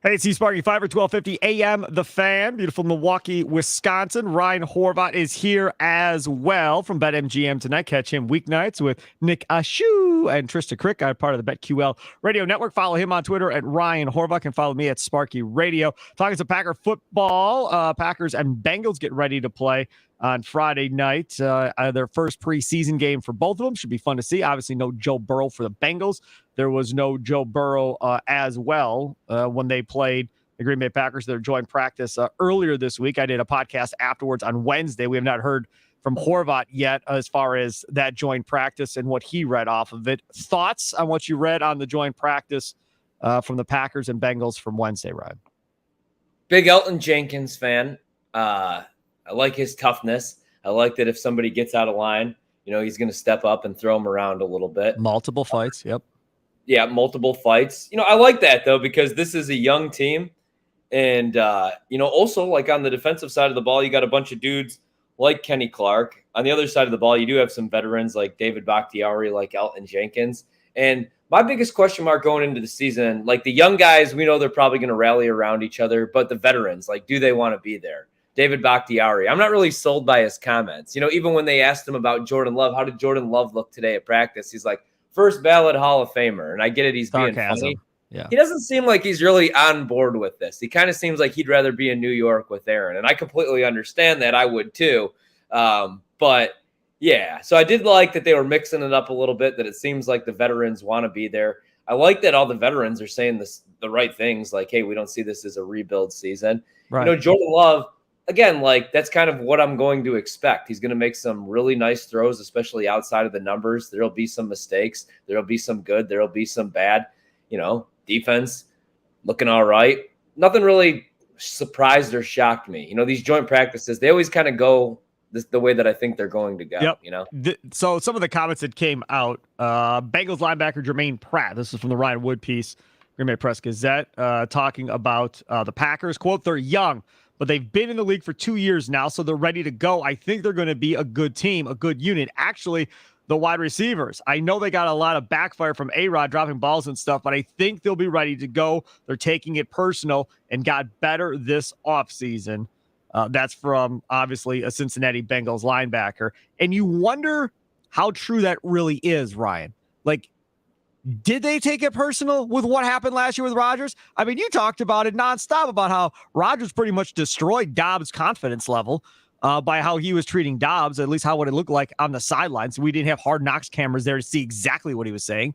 Hey, it's Sparky, Fifer, 1250 AM, The Fan, beautiful Milwaukee, Wisconsin. Ryan Horvat is here as well from BetMGM tonight. Catch him weeknights with Nick Ashu and Trista Crick. I'm part of the BetQL Radio Network. Follow him on Twitter at Ryan Horvat and follow me at Sparky Radio. Talking some Packer football. Packers and Bengals get ready to play on Friday night. Their first preseason game for both of them. Should be fun to see. Obviously, no Joe Burrow for the Bengals. There was no Joe Burrow as well when they played the Green Bay Packers. Their joint practice earlier this week. I did a podcast afterwards on Wednesday. We have not heard from Horvat yet as far as that joint practice and what he read off of it. Thoughts on what you read on the joint practice from the Packers and Bengals from Wednesday, Ryan? Big Elton Jenkins fan. I like his toughness. I like that if somebody gets out of line, he's going to step up and throw him around a little bit. Multiple fights, yep. Yeah, multiple fights. I like that, though, because this is a young team. And, also, like on the defensive side of the ball, you got a bunch of dudes like Kenny Clark. On the other side of the ball, you do have some veterans like David Bakhtiari, like Elton Jenkins. And my biggest question mark going into the season, like the young guys, we know they're probably going to rally around each other. But the veterans, like, do they want to be there? David Bakhtiari, I'm not really sold by his comments. Even when they asked him about Jordan Love, how did Jordan Love look today at practice? He's like, first ballot Hall of Famer. And I get it. He's being funny. Yeah. He doesn't seem like he's really on board with this. He kind of seems like he'd rather be in New York with Aaron. And I completely understand that. I would too. But yeah, so I did like that they were mixing it up a little bit, that it seems like the veterans want to be there. I like that all the veterans are saying the right things. Like, hey, we don't see this as a rebuild season. Right. Jordan Love, again, like that's kind of what I'm going to expect. He's going to make some really nice throws, especially outside of the numbers. There'll be some mistakes. There'll be some good. There'll be some bad. Defense looking all right. Nothing really surprised or shocked me. These joint practices, they always kind of go the way that I think they're going to go. Yep. So some of the comments that came out, Bengals linebacker Jermaine Pratt, this is from the Ryan Wood piece, Green Bay Press Gazette, talking about the Packers. Quote, they're young, but they've been in the league for 2 years now, so they're ready to go. I think they're going to be a good team, a good unit. Actually, the wide receivers, I know they got a lot of backfire from A-Rod dropping balls and stuff, but I think they'll be ready to go. They're taking it personal and got better this offseason. That's from, obviously, a Cincinnati Bengals linebacker. And you wonder how true that really is, Ryan. Like, did they take it personal with what happened last year with Rodgers? I mean, you talked about it nonstop about how Rodgers pretty much destroyed Dobbs' confidence level by how he was treating Dobbs, at least how would it look like on the sidelines. We didn't have Hard Knocks cameras there to see exactly what he was saying.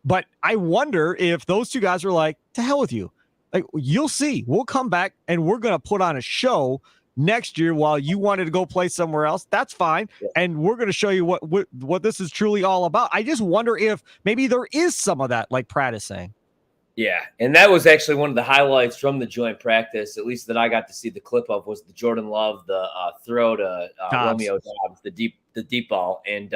But I wonder if those two guys were like, to hell with you. Like, you'll see. We'll come back and we're going to put on a show next year while you wanted to go play somewhere else. That's fine. Yeah. And we're going to show you what this is truly all about. I just wonder if maybe there is some of that, like Pratt is saying. Yeah, and that was actually one of the highlights from the joint practice, at least that I got to see the clip of, was the Jordan Love, the throw to Romeo Doubs, the deep ball. And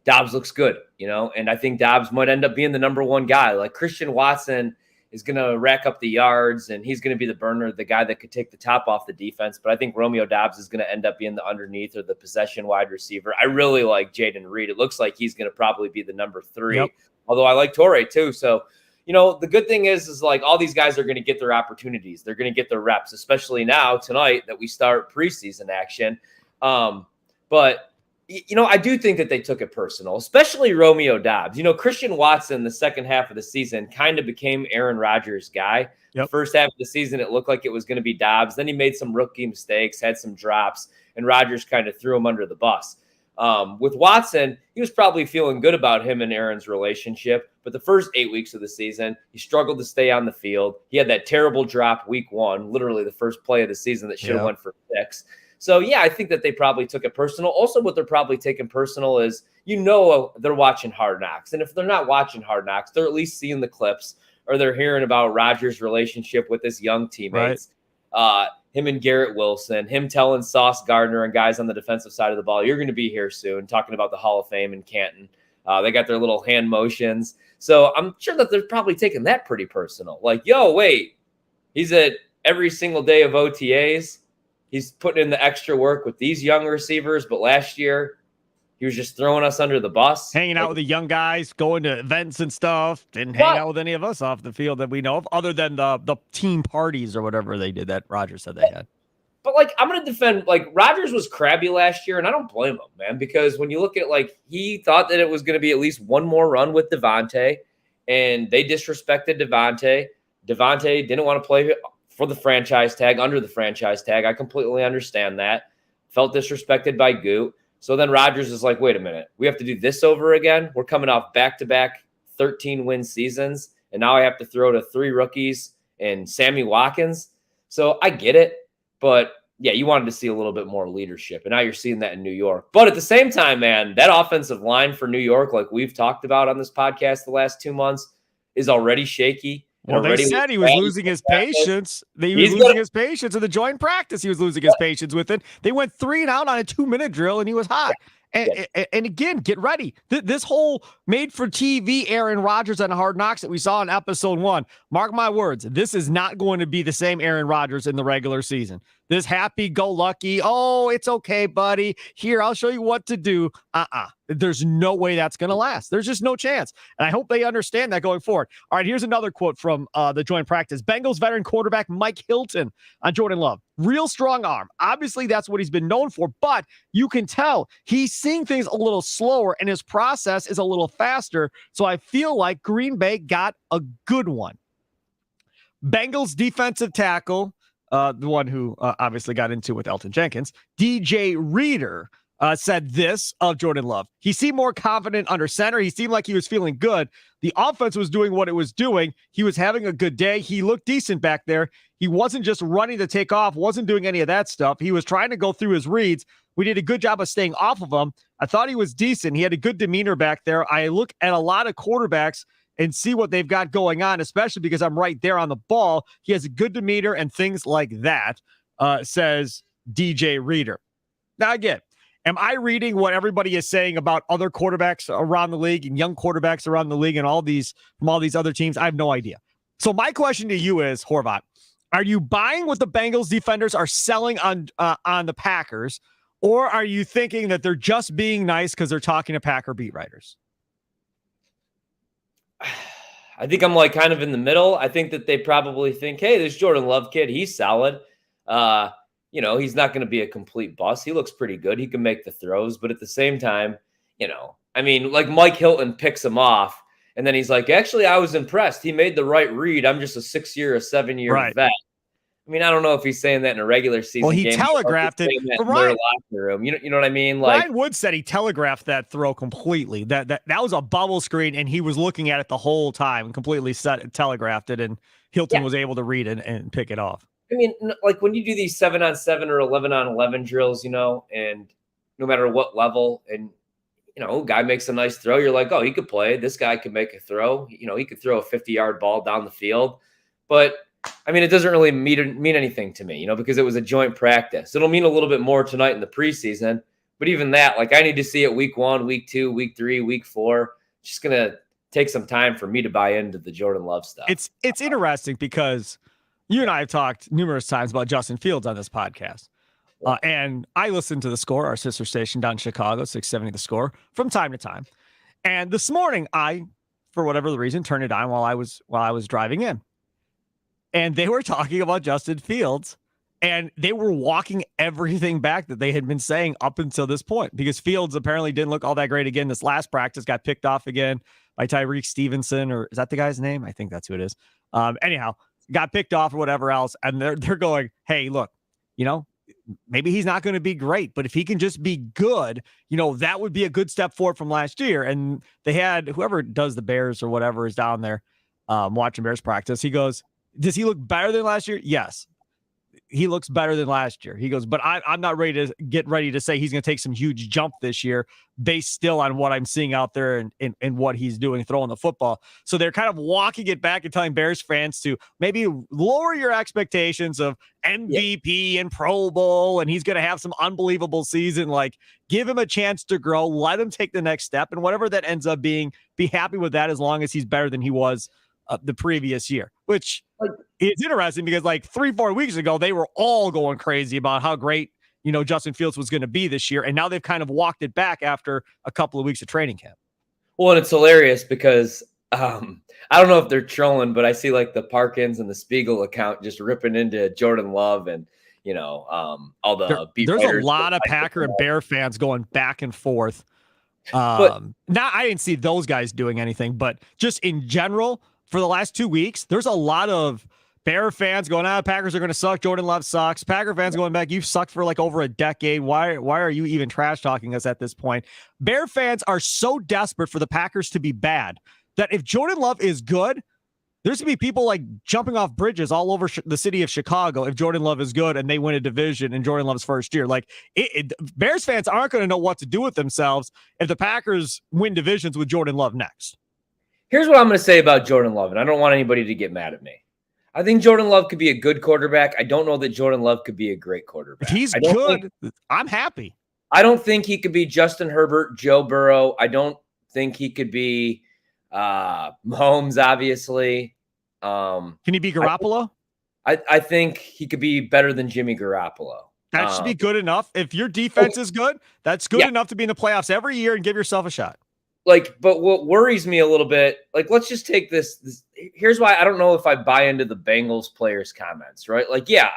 Dobbs looks good, and I think Dobbs might end up being the number one guy. Like Christian Watson is going to rack up the yards, and he's going to be the burner, the guy that could take the top off the defense. But I think Romeo Doubs is going to end up being the underneath or the possession wide receiver. I really like Jaden Reed. It looks like he's going to probably be the number 3, although I like Torrey too. So, the good thing is like all these guys are going to get their opportunities. They're going to get their reps, especially now tonight that we start preseason action. But I do think that they took it personal, especially Romeo Doubs. Christian Watson, the second half of the season, kind of became Aaron Rodgers' guy. Yep. The first half of the season, it looked like it was going to be Doubs. Then he made some rookie mistakes, had some drops, and Rodgers kind of threw him under the bus. With Watson, he was probably feeling good about him and Aaron's relationship. But the first 8 weeks of the season, he struggled to stay on the field. He had that terrible drop week 1, literally the first play of the season that should have went for 6. So, yeah, I think that they probably took it personal. Also, what they're probably taking personal is, they're watching Hard Knocks. And if they're not watching Hard Knocks, they're at least seeing the clips, or they're hearing about Rodgers' relationship with his young teammates. Right. Him and Garrett Wilson, him telling Sauce Gardner and guys on the defensive side of the ball, you're going to be here soon, talking about the Hall of Fame in Canton. They got their little hand motions. So I'm sure that they're probably taking that pretty personal. Like, wait, he's at every single day of OTAs. He's putting in the extra work with these young receivers, but last year He was just throwing us under the bus. Hanging out with the young guys, going to events and stuff. Didn't hang out with any of us off the field that we know of, other than the team parties or whatever they did that Rodgers said they had. But, like, I'm going to defend, like, Rodgers was crabby last year, and I don't blame him, man, because when you look at, like, he thought that it was going to be at least one more run with Devontae, and they disrespected Devontae. Devontae didn't want to play for the franchise tag, under the franchise tag. I completely understand that. Felt disrespected by Goot. So then Rodgers is like, wait a minute, we have to do this over again? We're coming off back-to-back 13-win seasons, and now I have to throw to 3 rookies and Sammy Watkins. So I get it, but, yeah, you wanted to see a little bit more leadership, and now you're seeing that in New York. But at the same time, man, that offensive line for New York, like we've talked about on this podcast the last 2 months, is already shaky. Well, they said he was losing his patience. He was losing his patience in the joint practice. He was losing his patience with it. They went 3 and out on a 2-minute drill, and he was hot. And again, get ready. This whole made-for-TV Aaron Rodgers on Hard Knocks that we saw in episode 1, mark my words, this is not going to be the same Aaron Rodgers in the regular season. This happy-go-lucky, oh, it's okay, buddy. Here, I'll show you what to do. There's no way that's going to last. There's just no chance. And I hope they understand that going forward. All right, here's another quote from the joint practice. Bengals veteran quarterback Mike Hilton on Jordan Love. Real strong arm. Obviously, that's what he's been known for, but you can tell he's seeing things a little slower and his process is a little faster. So I feel like Green Bay got a good one. Bengals defensive tackle, the one who obviously got into with Elton Jenkins, DJ Reader, said this of Jordan Love. He seemed more confident under center. He seemed like he was feeling good. The offense was doing what it was doing. He was having a good day. He looked decent back there. He wasn't just running to take off, wasn't doing any of that stuff. He was trying to go through his reads. We did a good job of staying off of him. I thought he was decent. He had a good demeanor back there. I look at a lot of quarterbacks and see what they've got going on, especially because I'm right there on the ball. He has a good demeanor and things like that, says DJ Reader. Now, again, am I reading what everybody is saying about other quarterbacks around the league and young quarterbacks around the league and all these from all these other teams? I have no idea. So my question to you is, Horvat, are you buying what the Bengals defenders are selling on the Packers, or are you thinking that they're just being nice because they're talking to Packer beat writers? I think I'm like kind of in the middle. I think that they probably think, hey, this Jordan Love kid, he's solid. He's not going to be a complete bust. He looks pretty good. He can make the throws. But at the same time, like Mike Hilton picks him off. And then he's like, actually, I was impressed. He made the right read. I'm just a 7-year vet. I mean, I don't know if he's saying that in a regular season game. Well, he telegraphed it from Ryan. Locker room. You know what I mean? Like Ryan Wood said he telegraphed that throw completely. That was a bubble screen, and he was looking at it the whole time and completely telegraphed it, and Hilton was able to read it and pick it off. I mean, like when you do these 7-on-7 or 11-on-11 drills, and no matter what level, and a guy makes a nice throw, you're like, oh, he could play. This guy could make a throw. He could throw a 50-yard ball down the field. But I mean, it doesn't really mean anything to me, because it was a joint practice. It'll mean a little bit more tonight in the preseason. But even that, like, I need to see it week 1, week 2, week 3, week 4. It's just going to take some time for me to buy into the Jordan Love stuff. It's interesting because you and I have talked numerous times about Justin Fields on this podcast. And I listen to The Score, our sister station down in Chicago, 670 The Score, from time to time. And this morning, I, for whatever the reason, turned it on while I was driving in. And they were talking about Justin Fields, and they were walking everything back that they had been saying up until this point, because Fields apparently didn't look all that great again. This last practice got picked off again by Tyreek Stevenson, or is that the guy's name? I think that's who it is. Anyhow, got picked off or whatever else. And they're going, hey, look, maybe he's not going to be great, but if he can just be good, that would be a good step forward from last year. And they had whoever does the Bears or whatever is down there watching Bears practice. He goes, does he look better than last year? Yes, he looks better than last year. He goes, but I'm not ready to say he's going to take some huge jump this year based still on what I'm seeing out there and what he's doing throwing the football. So they're kind of walking it back and telling Bears fans to maybe lower your expectations of MVP and Pro Bowl, and he's going to have some unbelievable season. Like, give him a chance to grow, let him take the next step, and whatever that ends up being, be happy with that as long as he's better than he was the previous year, which is interesting because like 3-4 weeks ago, they were all going crazy about how great Justin Fields was going to be this year. And now they've kind of walked it back after a couple of weeks of training camp. Well, and it's hilarious because I don't know if they're trolling, but I see like the Parkins and the Spiegel account just ripping into Jordan Love and, all the there's a lot of Packer and Bear fans going back and forth. I didn't see those guys doing anything, but just in general, for the last 2 weeks, there's a lot of Bear fans going, Packers are going to suck. Jordan Love sucks. Packer fans going back, you've sucked for like over a decade. Why are you even trash talking us at this point? Bear fans are so desperate for the Packers to be bad that if Jordan Love is good, there's going to be people like jumping off bridges all over the city of Chicago if Jordan Love is good and they win a division in Jordan Love's first year. Like Bears fans aren't going to know what to do with themselves if the Packers win divisions with Jordan Love next. Here's what I'm going to say about Jordan Love, and I don't want anybody to get mad at me. I think Jordan Love could be a good quarterback. I don't know that Jordan Love could be a great quarterback. If he's good, I'm happy. I don't think he could be Justin Herbert, Joe Burrow. I don't think he could be Mahomes, obviously. Can he be Garoppolo? I think he could be better than Jimmy Garoppolo. That should be good enough. If your defense is good, that's good enough to be in the playoffs every year and give yourself a shot. But what worries me a little bit, let's just take this. Here's why I don't know if I buy into the Bengals players' comments, right?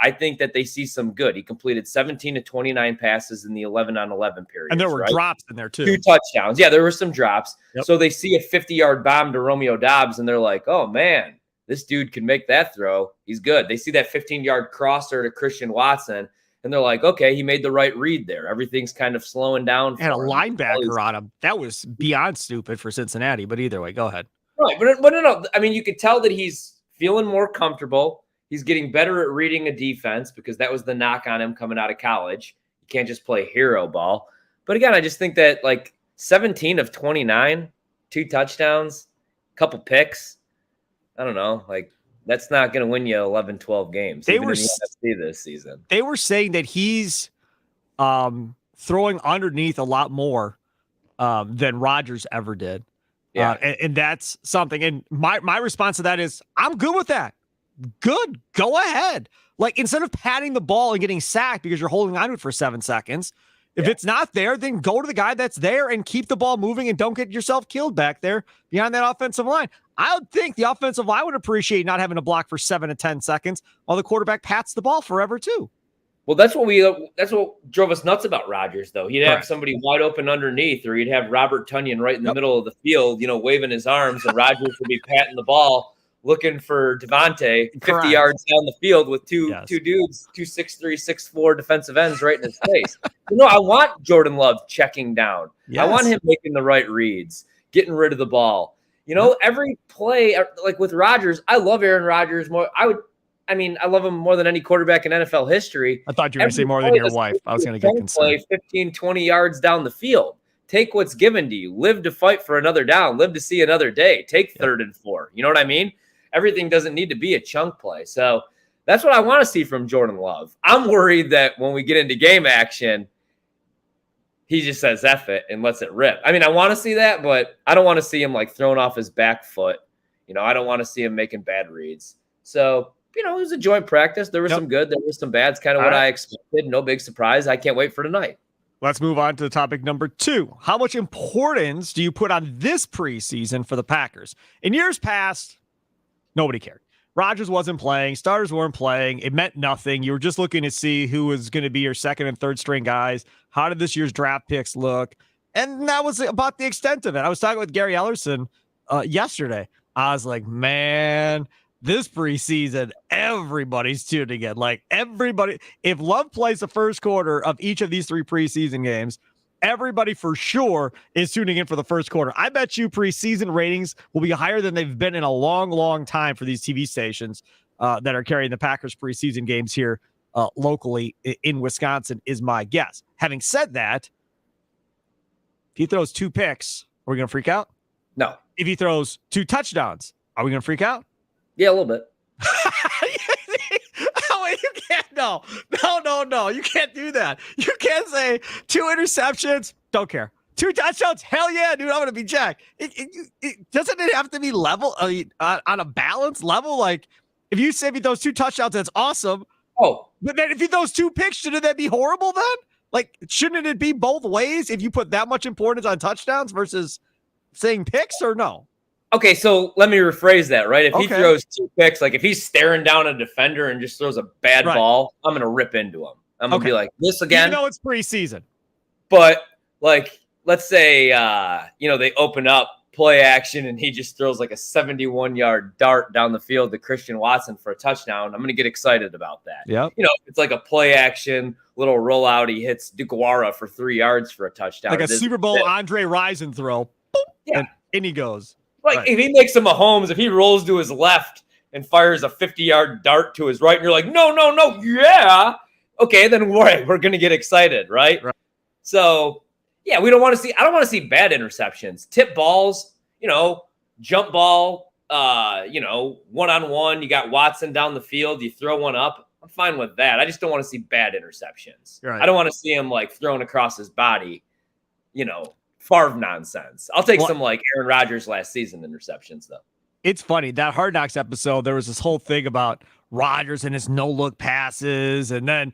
I think that they see some good. He completed 17 to 29 passes in the 11-on-11 period. And there were drops in there too. 2 touchdowns. Yeah, there were some drops. Yep. So they see a 50-yard bomb to Romeo Doubs, and they're like, oh, man, this dude can make that throw. He's good. They see that 15-yard crosser to Christian Watson, and they're like, okay, he made the right read there. Everything's kind of slowing down. And a linebacker on him. That was beyond stupid for Cincinnati, but either way, go ahead. Right, but no. I mean, you could tell that he's feeling more comfortable. He's getting better at reading a defense because that was the knock on him coming out of college. You can't just play hero ball. But again, I just think that 17 of 29, 2 touchdowns, couple picks. I don't know, that's not going to win you 11, 12 games. They were in the NFC this season. They were saying that he's throwing underneath a lot more than Rodgers ever did. Yeah. And that's something. And my response to that is, I'm good with that. Good. Go ahead. Instead of patting the ball and getting sacked because you're holding on to it for 7 seconds, if it's not there, then go to the guy that's there and keep the ball moving and don't get yourself killed back there behind that offensive line. I would think the offensive line would appreciate not having to block for 7 to 10 seconds while the quarterback pats the ball forever too. Well, that's what drove us nuts about Rodgers, though. He'd have somebody wide open underneath, or he'd have Robert Tonyan right in the middle of the field, waving his arms, and Rodgers would be patting the ball, looking for Devontae 50 yards down the field with two dudes, 2 6'3", 6'4" defensive ends right in his face. I want Jordan Love checking down. Yes. I want him making the right reads, getting rid of the ball. Every play, with Rodgers, I love Aaron Rodgers more. I love him more than any quarterback in NFL history. I thought you were going to say more than your wife. I was going to get concerned. 15, 20 yards down the field. Take what's given to you. Live to fight for another down. Live to see another day. Take 3rd and 4. You know what I mean? Everything doesn't need to be a chunk play. So that's what I want to see from Jordan Love. I'm worried that when we get into game action, he just says F it and lets it rip. I want to see that, but I don't want to see him thrown off his back foot. I don't want to see him making bad reads. So, it was a joint practice. There was some good. There was some bad. It's kind of what I expected. No big surprise. I can't wait for tonight. Let's move on to topic number 2. How much importance do you put on this preseason for the Packers? In years past, nobody cared. Rodgers wasn't playing. Starters weren't playing. It meant nothing. You were just looking to see who was going to be your 2nd and 3rd string guys. How did this year's draft picks look? And that was about the extent of it. I was talking with Gary Ellerson yesterday. I was like, man, this preseason, everybody's tuning in. Everybody, if Love plays the first quarter of each of these 3 preseason games, everybody for sure is tuning in for the first quarter. I bet you preseason ratings will be higher than they've been in a long, long time for these TV stations that are carrying the Packers preseason games here locally in Wisconsin is my guess. Having said that, if he throws 2 picks, are we going to freak out? No. If he throws 2 touchdowns, are we going to freak out? Yeah, a little bit. You can't. No. You can't do that. You can't say 2 interceptions. Don't care. 2 touchdowns. Hell yeah, dude. I'm going to be jacked. Doesn't it have to be level on a balanced level? If you say those 2 touchdowns, that's awesome. Oh, but then if he throws 2 picks, shouldn't that be horrible then? Like, shouldn't it be both ways if you put that much importance on touchdowns versus saying picks or no? okay, so let me rephrase that, right? If he Okay. throws 2 picks, like if he's staring down a defender and just throws a bad Right. ball, I'm going to rip into him. I'm going to be like, this again. Even though it's preseason. But like, let's say, they open up play action and he just throws like a 71-yard dart down the field to Christian Watson for a touchdown. I'm going to get excited about that. Yep. It's like a play action little rollout. He hits DeGuara for 3 yards for a touchdown. Like a Super Bowl Andre Rison throw. Boop, yeah. And he goes. Like if he makes a Mahomes, if he rolls to his left and fires a 50-yard dart to his right, and you're like, no, yeah. Okay, then we're going to get excited, right? So, yeah, I don't want to see bad interceptions. Tip balls, jump ball, one-on-one. You got Watson down the field. You throw one up. I'm fine with that. I just don't want to see bad interceptions. Right. I don't want to see him, like, thrown across his body, Favre nonsense. I'll take some, like, Aaron Rodgers last season interceptions, though. It's funny. That Hard Knocks episode, there was this whole thing about Rodgers and his no-look passes, and then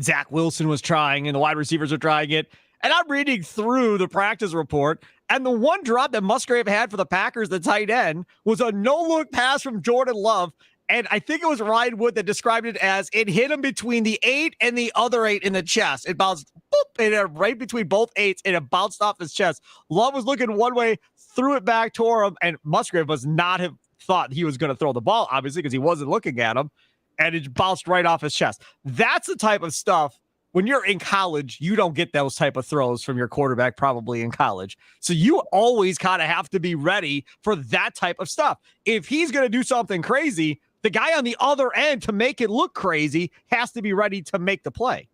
Zach Wilson was trying, and the wide receivers were trying it. And I'm reading through the practice report, and the one drop that Musgrave had for the Packers, the tight end, was a no-look pass from Jordan Love. And I think it was Ryan Wood that described it as it hit him between the 8 and the other 8 in the chest. It bounced right between both 8s, and it bounced off his chest. Love was looking one way, threw it back toward him, and Musgrave must not have thought he was going to throw the ball, obviously, because he wasn't looking at him, and it bounced right off his chest. That's the type of stuff. When you're in college, you don't get those type of throws from your quarterback probably in college. So you always kind of have to be ready for that type of stuff. If he's going to do something crazy, the guy on the other end to make it look crazy has to be ready to make the play.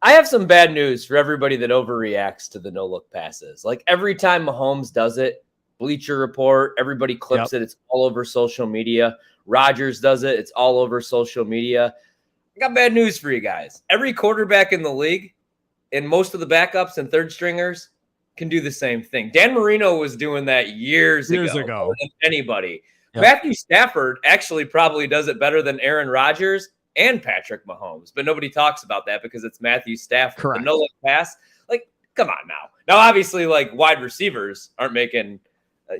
I have some bad news for everybody that overreacts to the no-look passes. Like every time Mahomes does it, Bleacher Report, everybody clips it. It's all over social media. Rodgers does it. It's all over social media. I got bad news for you guys. Every quarterback in the league and most of the backups and third stringers can do the same thing. Dan Marino was doing that years ago. More than anybody. Yep. Matthew Stafford actually probably does it better than Aaron Rodgers and Patrick Mahomes, but nobody talks about that because it's Matthew Stafford. Correct. The no-look pass, like, come on now. Now, obviously, like, wide receivers aren't making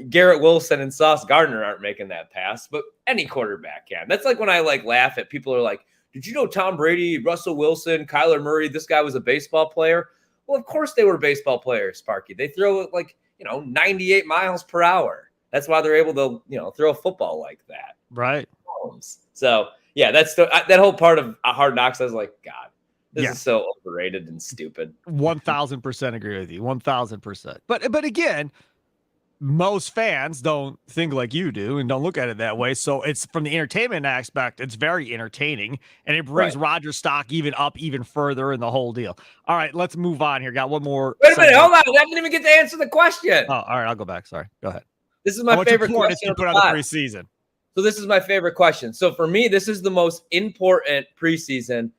Garrett Wilson and Sauce Gardner aren't making that pass, but any quarterback can. That's like when I, like, laugh at people who are like, did you know Tom Brady, Russell Wilson, Kyler Murray, this guy was a baseball player? Well, of course they were baseball players, Sparky. They throw, like, 98 miles per hour. That's why they're able to, throw a football like that. Right. So, yeah, that's that whole part of Hard Knocks. I was like, God, this is so overrated and stupid. 1,000% agree with you. 1,000%. But again, most fans don't think like you do and don't look at it that way. So it's from the entertainment aspect, it's very entertaining, and it brings Rodgers stock even further in the whole deal. All right, let's move on here. Got one more. Wait a minute, hold on. I didn't even get to answer the question. Oh, all right, I'll go back. Sorry, go ahead. This is my favorite question. You put on the preseason. So this is my favorite question. So for me, this is the most important preseason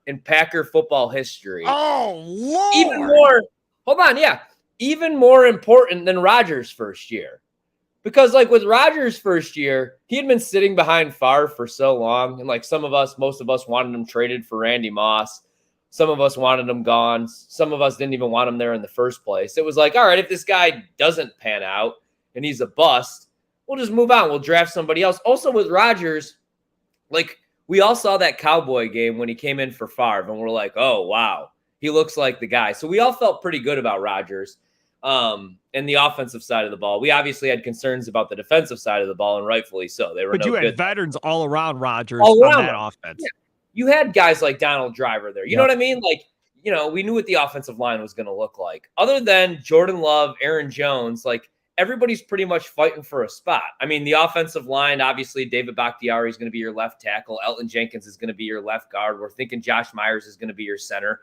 in Packer football history. Oh, Lord. Even more important than Rodgers' first year. Because, like, with Rodgers' first year, he had been sitting behind Favre for so long. And, like, most of us wanted him traded for Randy Moss. Some of us wanted him gone. Some of us didn't even want him there in the first place. It was like, all right, if this guy doesn't pan out and he's a bust, we'll just move on. We'll draft somebody else. Also with Rodgers, like, we all saw that Cowboy game when he came in for Favre, and we're like, oh, wow, he looks like the guy. So we all felt pretty good about Rodgers and the offensive side of the ball. We obviously had concerns about the defensive side of the ball, and rightfully so. They were But you had good veterans all around Rodgers on that offense. Yeah. You had guys like Donald Driver there. You know what I mean? Like, we knew what the offensive line was going to look like. Other than Jordan Love, Aaron Jones, like, everybody's pretty much fighting for a spot. I mean, the offensive line, obviously, David Bakhtiari is going to be your left tackle. Elton Jenkins is going to be your left guard. We're thinking Josh Myers is going to be your center.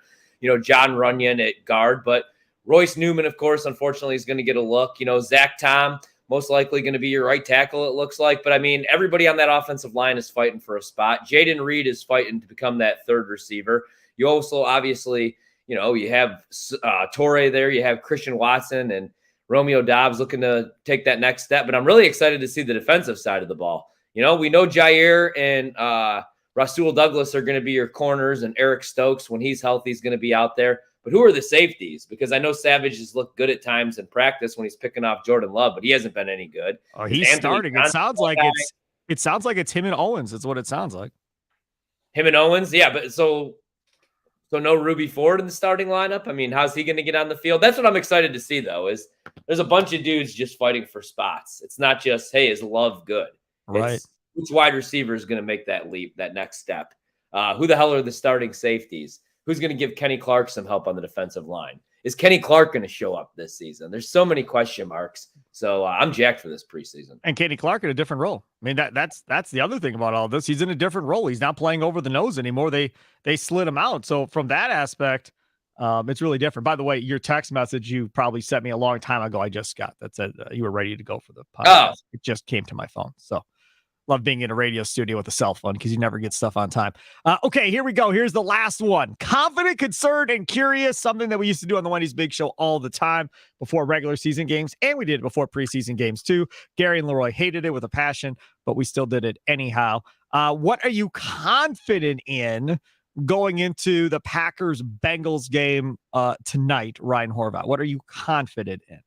John Runyon at guard. But Royce Newman, of course, unfortunately, is going to get a look. Zach Tom, most likely going to be your right tackle, it looks like. But, I mean, everybody on that offensive line is fighting for a spot. Jaden Reed is fighting to become that third receiver. You also, obviously, you have Torrey there. You have Christian Watson and Romeo Doubs looking to take that next step. But I'm really excited to see the defensive side of the ball. We know Jair and Rasul Douglas are going to be your corners, and Eric Stokes, when he's healthy, is going to be out there. But who are the safeties? Because I know Savage has looked good at times in practice when he's picking off Jordan Love, but he hasn't been any good. Oh, he's starting. It sounds like it's him and Owens. It's what it sounds like. Him and Owens, yeah, but so no Ruby Ford in the starting lineup. I mean, how's he going to get on the field? That's what I'm excited to see, though, is there's a bunch of dudes just fighting for spots. It's not just, hey, is Love good? Right. It's which wide receiver is going to make that leap, that next step? Who the hell are the starting safeties? Who's going to give Kenny Clark some help on the defensive line? Is Kenny Clark going to show up this season? There's so many question marks. So I'm jacked for this preseason. And Kenny Clark in a different role. I mean, that's the other thing about all this. He's in a different role. He's not playing over the nose anymore. They slid him out. So from that aspect, it's really different. By the way, your text message you probably sent me a long time ago, I just got that said you were ready to go for the podcast. Oh. It just came to my phone. So love being in a radio studio with a cell phone because you never get stuff on time. Okay, here we go. Here's the last one. Confident, concerned, and curious. Something that we used to do on the Wendy's Big Show all the time before regular season games, and we did it before preseason games too. Gary and Leroy hated it with a passion, but we still did it anyhow. What are you confident in going into the Packers-Bengals game tonight, Ryan Horvat? What are you confident in?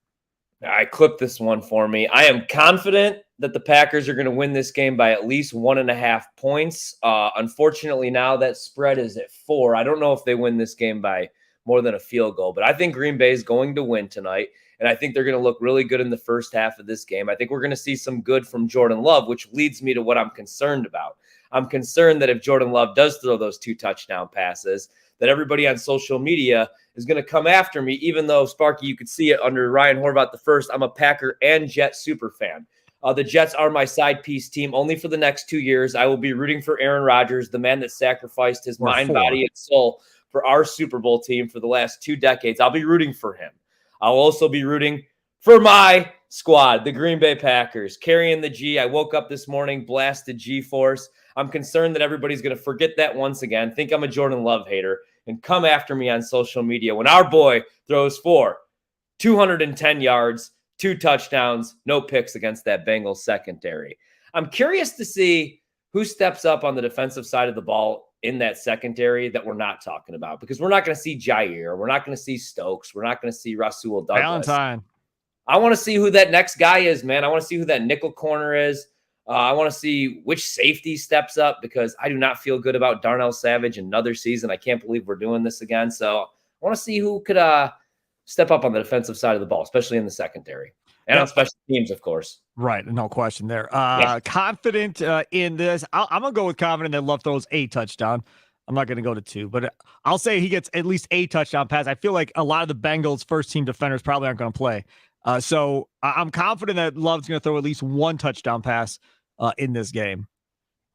I clipped this one for me. I am confident that the Packers are going to win this game by at least 1.5 points. Unfortunately, now that spread is at 4. I don't know if they win this game by more than a field goal, but I think Green Bay is going to win tonight, and I think they're going to look really good in the first half of this game. I think we're going to see some good from Jordan Love, which leads me to what I'm concerned about. I'm concerned that if Jordan Love does throw those 2 touchdown passes, that everybody on social media is going to come after me, even though, Sparky, you could see it under Ryan Horvat the first. I'm a Packer and Jet super fan. The Jets are my side piece team only for the next 2 years. I will be rooting for Aaron Rodgers, the man that sacrificed his mind, body, and soul for our Super Bowl team for the last 2 decades. I'll be rooting for him. I'll also be rooting for my squad, the Green Bay Packers, carrying the G. I woke up this morning, blasted G-Force. I'm concerned that everybody's going to forget that once again, think I'm a Jordan Love hater, and come after me on social media when our boy throws for 210 yards, 2 touchdowns, no picks against that Bengals secondary. I'm curious to see who steps up on the defensive side of the ball in that secondary that we're not talking about, because we're not going to see Jair. We're not going to see Stokes. We're not going to see Rasul Douglas. Valentine. I want to see who that next guy is, man. I want to see who that nickel corner is. I want to see which safety steps up, because I do not feel good about Darnell Savage another season. I can't believe we're doing this again. So I want to see who could step up on the defensive side of the ball, especially in the secondary and on special teams, of course. Right. No question there. Confident in this. I'm going to go with confident that Love throws a touchdown. I'm not going to go to 2, but I'll say he gets at least a touchdown pass. I feel like a lot of the Bengals first-team defenders probably aren't going to play. So I'm confident that Love's going to throw at least 1 touchdown pass in this game.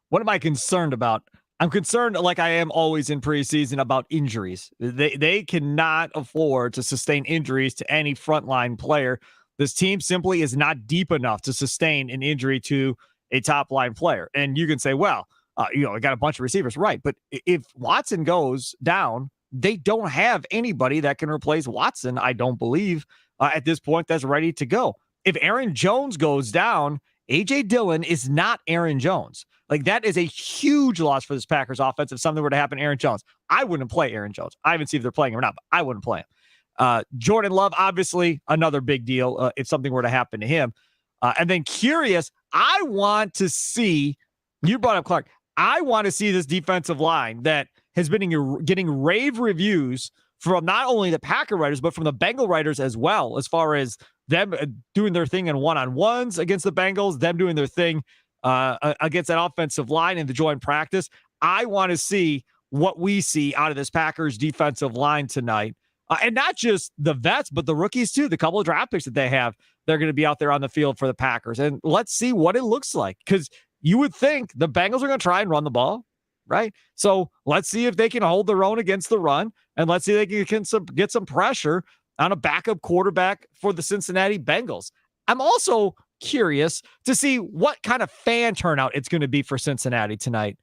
What am I concerned about? I'm concerned, like I am always in preseason, about injuries. They cannot afford to sustain injuries to any frontline player. This team simply is not deep enough to sustain an injury to a top line player. And you can say, well, I got a bunch of receivers, right? But if Watson goes down, they don't have anybody that can replace Watson, I don't believe, at this point, that's ready to go. If Aaron Jones goes down, A.J. Dillon is not Aaron Jones. Like, that is a huge loss for this Packers offense if something were to happen to Aaron Jones. I wouldn't play Aaron Jones. I haven't seen if they're playing him or not, but I wouldn't play him. Jordan Love, obviously, another big deal if something were to happen to him. And then curious, I want to see, you brought up Clark, I want to see this defensive line that has been getting rave reviews from not only the Packer writers, but from the Bengal writers as well, as far as them doing their thing in one-on-ones against the Bengals, them doing their thing against that offensive line in the joint practice. I want to see what we see out of this Packers defensive line tonight. And not just the vets, but the rookies too, the couple of draft picks that they have, they're going to be out there on the field for the Packers. And let's see what it looks like, because you would think the Bengals are going to try and run the ball, right? So let's see if they can hold their own against the run, and let's see if they can get some pressure on a backup quarterback for the Cincinnati Bengals. I'm also curious to see what kind of fan turnout it's going to be for Cincinnati tonight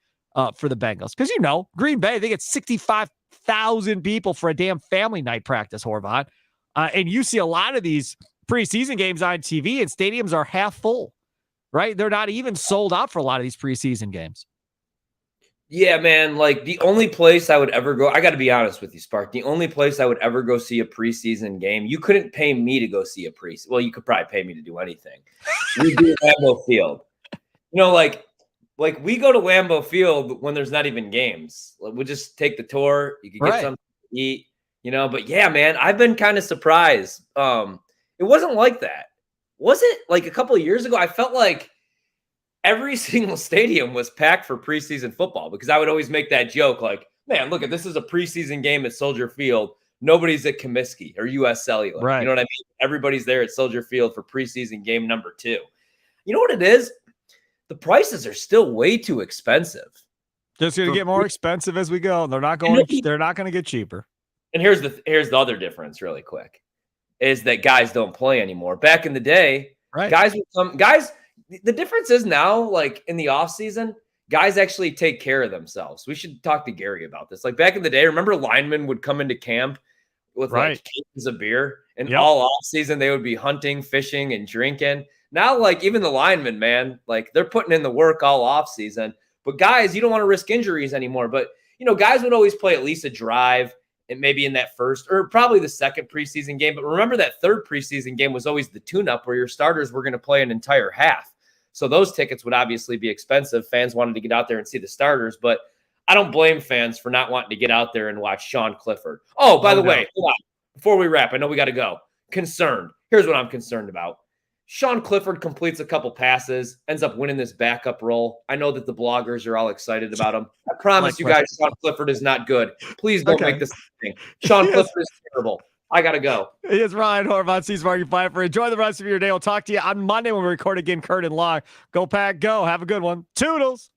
for the Bengals. Because, Green Bay, they get 65,000 people for a damn family night practice, Horvat. And you see a lot of these preseason games on TV, and stadiums are half full, right? They're not even sold out for a lot of these preseason games. Yeah, man. Like the only place I would ever go, I got to be honest with you, Spark. The only place I would ever go see a preseason game, you couldn't pay me to go see a preseason. Well, you could probably pay me to do anything. We do Lambeau Field. Like we go to Lambeau Field when there's not even games. Like, we just take the tour. You could get something to eat, But yeah, man, I've been kind of surprised. It wasn't like that. Was it? Like a couple of years ago, I felt like every single stadium was packed for preseason football because I would always make that joke like, man, look at this is a preseason game at Soldier Field. Nobody's at Comiskey or US Cellular. Right. You know what I mean? Everybody's there at Soldier Field for preseason game number 2. You know what it is? The prices are still way too expensive. Just going to get more expensive as we go. They're not going to get cheaper. And here's the other difference really quick is that guys don't play anymore. Back in the day, guys the difference is now, like in the off season, guys actually take care of themselves. We should talk to Gary about this. Like back in the day, remember linemen would come into camp with like cases of beer, and all off season they would be hunting, fishing, and drinking. Now, like even the linemen, man, like they're putting in the work all off season. But guys, you don't want to risk injuries anymore. But guys would always play at least a drive, and maybe in that first or probably the second preseason game. But remember that third preseason game was always the tune-up where your starters were going to play an entire half. So those tickets would obviously be expensive. Fans wanted to get out there and see the starters, but I don't blame fans for not wanting to get out there and watch Sean Clifford. Oh, by the way, hold on. Before we wrap, I know we got to go. Concerned. Here's what I'm concerned about. Sean Clifford completes a couple passes, ends up winning this backup role. I know that the bloggers are all excited about him. I promise you guys, Sean Clifford is not good. Please don't make this thing. Sean Clifford is terrible. I got to go. It's Ryan Horvat, Sparky, Fifer. Enjoy the rest of your day. We'll talk to you on Monday when we record again, Kurt and Long. Go Pack, go. Have a good one. Toodles.